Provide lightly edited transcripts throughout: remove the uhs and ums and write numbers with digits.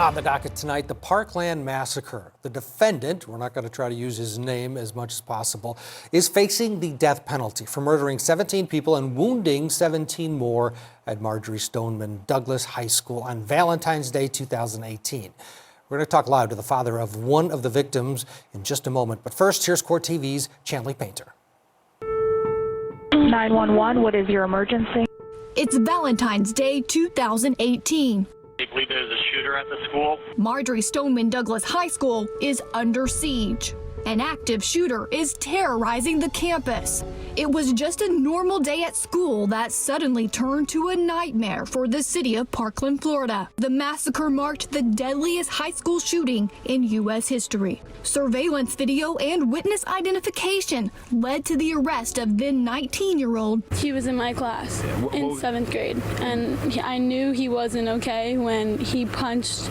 On the docket tonight, the Parkland massacre. The defendant, we're not going to try to use his name as much as possible, is facing the death penalty for murdering 17 people and wounding 17 more at Marjory Stoneman Douglas High School on Valentine's Day 2018. We're going to talk live to the father of one of the victims in just a moment. But first, here's Court TV's Chanley Painter. 911, what is your emergency? It's Valentine's Day 2018. They believe there's a shooter at the school. Marjory Stoneman Douglas High School is under siege. An active shooter is terrorizing the campus. It was just a normal day at school that suddenly turned to a nightmare for the city of Parkland, Florida. The massacre marked the deadliest high school shooting in U.S. history. Surveillance video and witness identification led to the arrest of then 19-year-old. He was in my class in 7th grade, and I knew he wasn't okay when he punched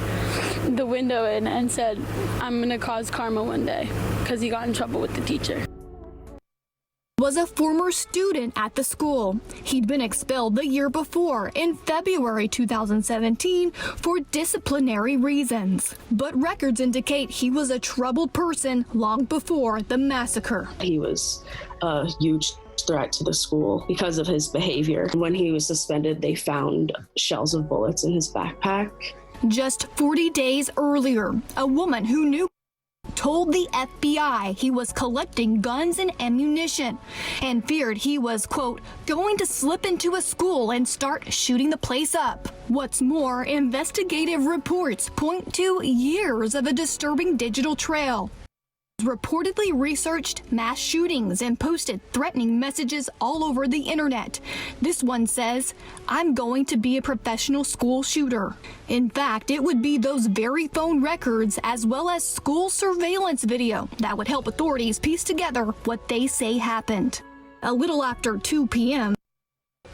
the window in and said, "I'm gonna cause karma one day," because he got in trouble with the teacher. Was a former student at the school. He'd been expelled the year before in February 2017 for disciplinary reasons. But records indicate he was a troubled person long before the massacre. He was a huge threat to the school because of his behavior. When he was suspended, they found shells of bullets in his backpack. Just 40 days earlier, a woman who knew told the FBI he was collecting guns and ammunition and feared he was, quote, going to slip into a school and start shooting the place up. What's more, investigative reports point to years of a disturbing digital trail. Reportedly researched mass shootings and posted threatening messages all over the internet. This one says, "I'm going to be a professional school shooter." In fact, it would be those very phone records as well as school surveillance video that would help authorities piece together what they say happened. A little after 2 p.m.,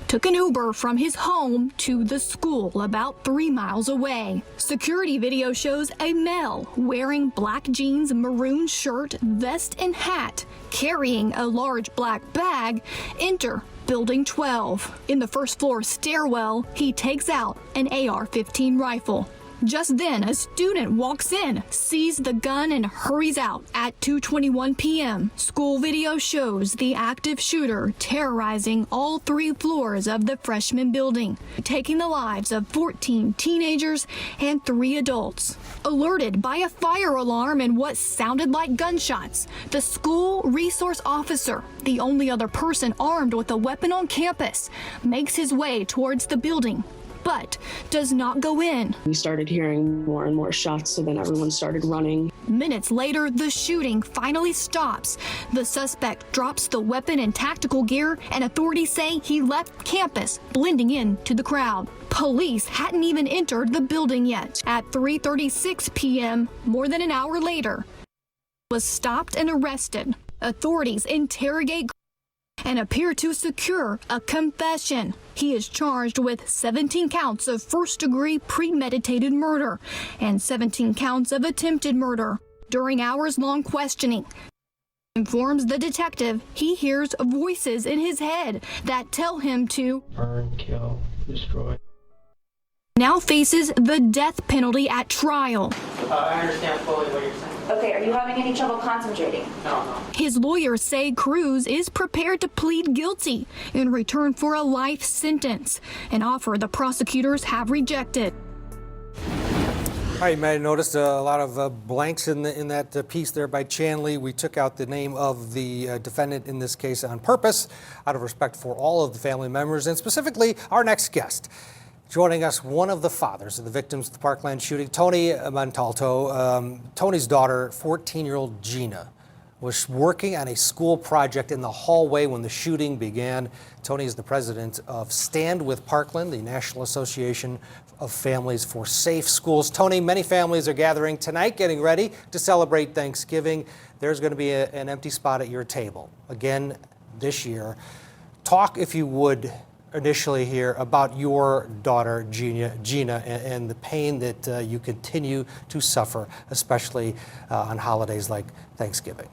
took an Uber from his home to the school about 3 miles away. Security video shows a male wearing black jeans, maroon shirt, vest, and hat, carrying a large black bag, enter Building 12. In the first floor stairwell, he takes out an AR-15 rifle. Just then, a student walks in, sees the gun, and hurries out. At 2:21 p.m., school video shows the active shooter terrorizing all 3 floors of the freshman building, taking the lives of 14 teenagers and 3 adults. Alerted by a fire alarm and what sounded like gunshots, the school resource officer, the only other person armed with a weapon on campus, makes his way towards the building, but does not go in. We started hearing more and more shots, so then everyone started running. Minutes later, the shooting finally stops. The suspect drops the weapon and tactical gear, and authorities say he left campus, blending in to the crowd. Police hadn't even entered the building yet. At 3:36 p.m., more than an hour later, was stopped and arrested. Authorities interrogate and appear to secure a confession. He is charged with 17 counts of first-degree premeditated murder and 17 counts of attempted murder. During hours-long questioning, informs the detective he hears voices in his head that tell him to burn, kill, destroy. Now faces the death penalty at trial. I understand fully what you're saying. Okay, are you having any trouble concentrating? No. His lawyers say Cruz is prepared to plead guilty in return for a life sentence, an offer the prosecutors have rejected. All right, you may have noticed a lot of blanks in that piece there by Chanley. We took out the name of the defendant in this case on purpose, out of respect for all of the family members, and specifically our next guest. Joining us, one of the fathers of the victims of the Parkland shooting, Tony Montalto. Tony's daughter, 14-year-old Gina, was working on a school project in the hallway when the shooting began. Tony is the president of Stand With Parkland, the National Association of Families for Safe Schools. Tony, many families are gathering tonight, getting ready to celebrate Thanksgiving. There's going to be an empty spot at your table again this year. Talk, if you would, initially here about your daughter, Gina, and the pain that you continue to suffer, especially on holidays like Thanksgiving.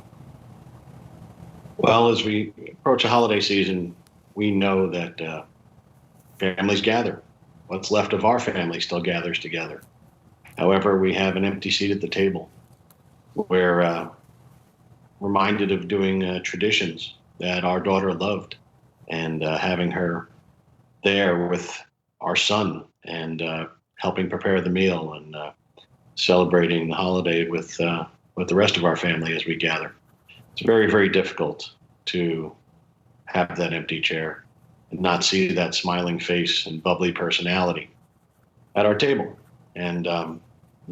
Well, as we approach a holiday season, we know that families gather. What's left of our family still gathers together. However, we have an empty seat at the table. We're reminded of doing traditions that our daughter loved, and having her there with our son, and helping prepare the meal, and celebrating the holiday with the rest of our family as we gather. It's very, very difficult to have that empty chair and not see that smiling face and bubbly personality at our table. And I'm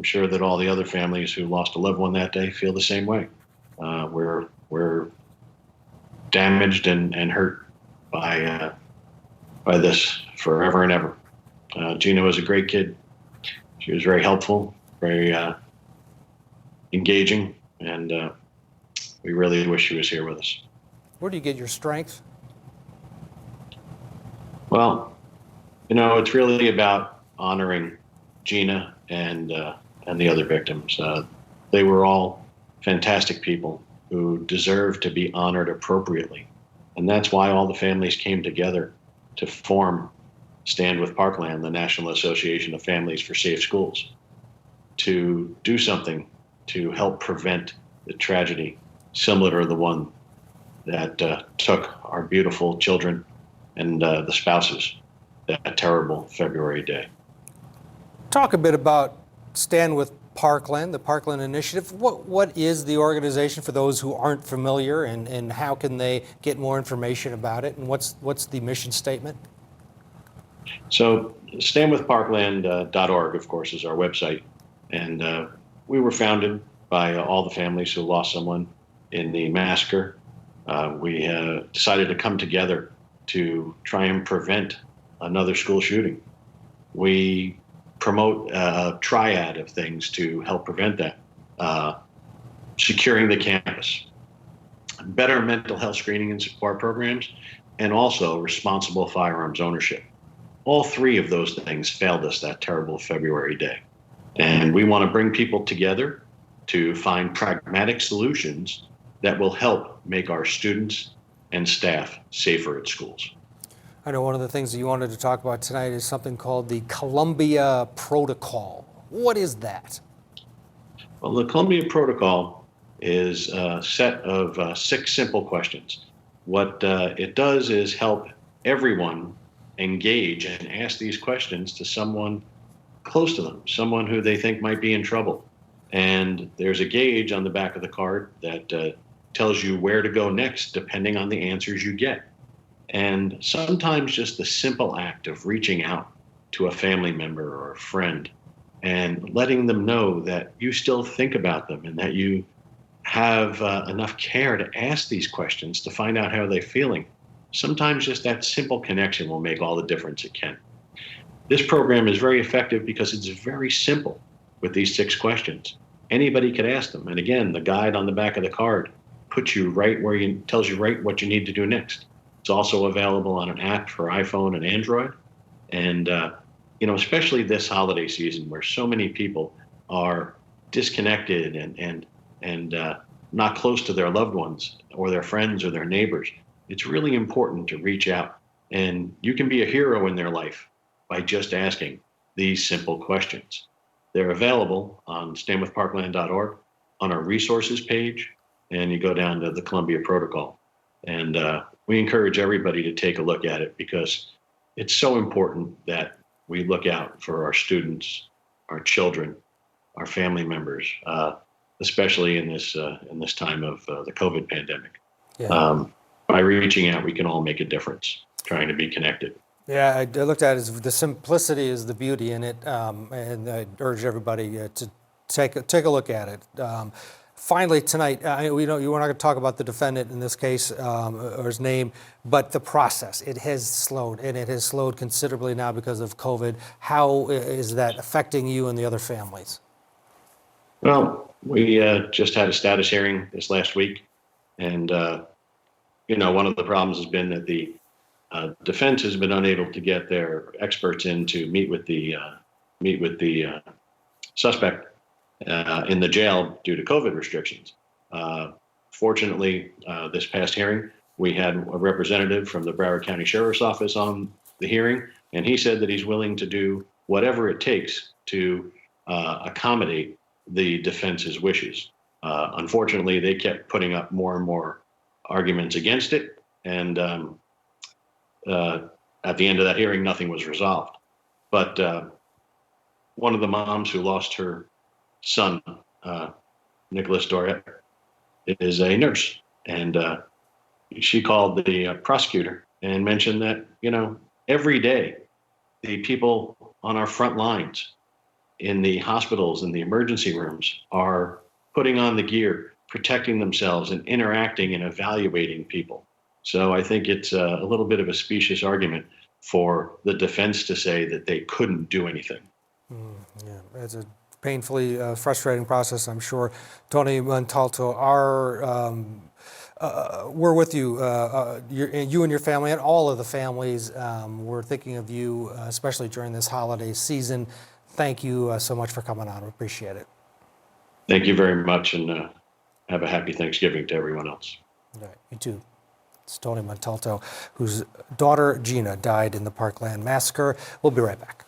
sure that all the other families who lost a loved one that day feel the same way. We're damaged and hurt by this forever and ever. Gina was a great kid. She was very helpful, very engaging, and we really wish she was here with us. Where do you get your strength? Well, it's really about honoring Gina and the other victims. They were all fantastic people who deserve to be honored appropriately. And that's why all the families came together to form Stand with Parkland, the National Association of Families for Safe Schools, to do something to help prevent the tragedy similar to the one that took our beautiful children and the spouses that terrible February day. Talk a bit about Stand with Parkland, the Parkland Initiative. What is the organization for those who aren't familiar, and how can they get more information about it? And what's the mission statement? So standwithparkland.org, of course, is our website. And we were founded by all the families who lost someone in the massacre. We decided to come together to try and prevent another school shooting. We promote a triad of things to help prevent that. Securing the campus, better mental health screening and support programs, and also responsible firearms ownership. All three of those things failed us that terrible February day. And we want to bring people together to find pragmatic solutions that will help make our students and staff safer at schools. I know one of the things that you wanted to talk about tonight is something called the Columbia Protocol. What is that? Well, the Columbia Protocol is a set of 6 simple questions. What it does is help everyone engage and ask these questions to someone close to them, someone who they think might be in trouble. And there's a gauge on the back of the card that tells you where to go next, depending on the answers you get. And sometimes just the simple act of reaching out to a family member or a friend and letting them know that you still think about them and that you have enough care to ask these questions to find out how they're feeling. Sometimes just that simple connection will make all the difference it can. This program is very effective because it's very simple with these 6 questions. Anybody could ask them. And again, the guide on the back of the card puts you right where tells you right what you need to do next. It's also available on an app for iPhone and Android. And, especially this holiday season where so many people are disconnected and not close to their loved ones or their friends or their neighbors, it's really important to reach out. And you can be a hero in their life by just asking these simple questions. They're available on standwithparkland.org, on our resources page, and you go down to the Columbia Protocol. And we encourage everybody to take a look at it because it's so important that we look out for our students, our children, our family members, especially in this time of the COVID pandemic. Yeah. By reaching out, we can all make a difference, trying to be connected. Yeah, I looked at it as the simplicity is the beauty in it, and I urge everybody to take a look at it. Finally, tonight, we know you were not going to talk about the defendant in this case or his name, but the process. It has slowed, and it has slowed considerably now because of COVID. How is that affecting you and the other families? Well, we just had a status hearing this last week, and one of the problems has been that the defense has been unable to get their experts in to meet with the suspect in the jail due to COVID restrictions. Fortunately, this past hearing, we had a representative from the Broward County Sheriff's Office on the hearing, and he said that he's willing to do whatever it takes to accommodate the defense's wishes. Unfortunately, they kept putting up more and more arguments against it, and at the end of that hearing, nothing was resolved. But one of the moms who lost her son, Nicholas Dorrit, is a nurse, and she called the prosecutor and mentioned that, every day the people on our front lines in the hospitals and the emergency rooms are putting on the gear, protecting themselves, and interacting and evaluating people. So I think it's a little bit of a specious argument for the defense to say that they couldn't do anything. Yeah, it's a painfully frustrating process, I'm sure. Tony Montalto, we're with you, you and your family, and all of the families. We're thinking of you, especially during this holiday season. Thank you so much for coming on. We appreciate it. Thank you very much, and have a happy Thanksgiving to everyone else. All right, you too. It's Tony Montalto, whose daughter Gina died in the Parkland massacre. We'll be right back.